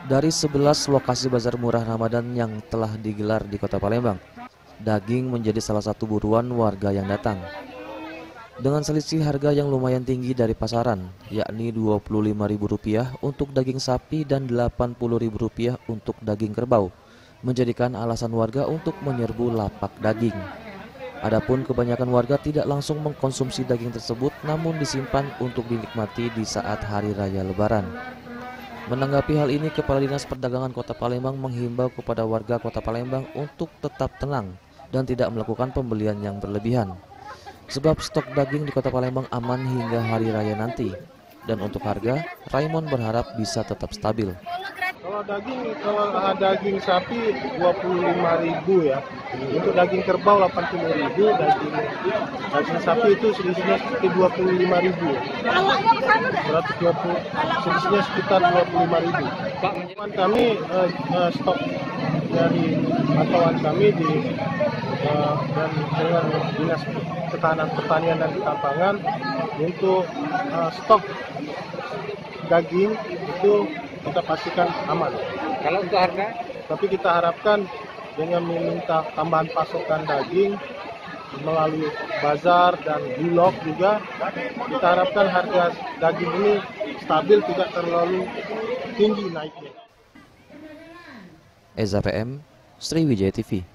Dari 11 lokasi bazar murah Ramadan yang telah digelar di Kota Palembang, daging menjadi salah satu buruan warga yang datang. Dengan selisih harga yang lumayan tinggi dari pasaran, yakni Rp25.000 untuk daging sapi dan Rp80.000 untuk daging kerbau, menjadikan alasan warga untuk menyerbu lapak daging. Adapun kebanyakan warga tidak langsung mengkonsumsi daging tersebut, namun disimpan untuk dinikmati di saat Hari Raya Lebaran. Menanggapi hal ini, Kepala Dinas Perdagangan Kota Palembang menghimbau kepada warga Kota Palembang untuk tetap tenang dan tidak melakukan pembelian yang berlebihan. Sebab stok daging di Kota Palembang aman hingga Hari Raya nanti. Dan untuk harga, Raymond berharap bisa tetap stabil. Kalau daging sapi 25.000 ya. Untuk daging kerbau 80.000, daging sapi itu selisihnya seperti 25.000. 120, selisihnya sekitar 25.000. Kami stok dari pantauan kami dan dengan Dinas Ketahanan Pertanian dan Pertambangan untuk stok daging itu kita pastikan aman. Kalau untuk harga? Tapi kita harapkan dengan meminta tambahan pasokan daging melalui bazar dan bulog juga, kita harapkan harga daging ini stabil, tidak terlalu tinggi naiknya. Eza PM, Sriwijaya TV.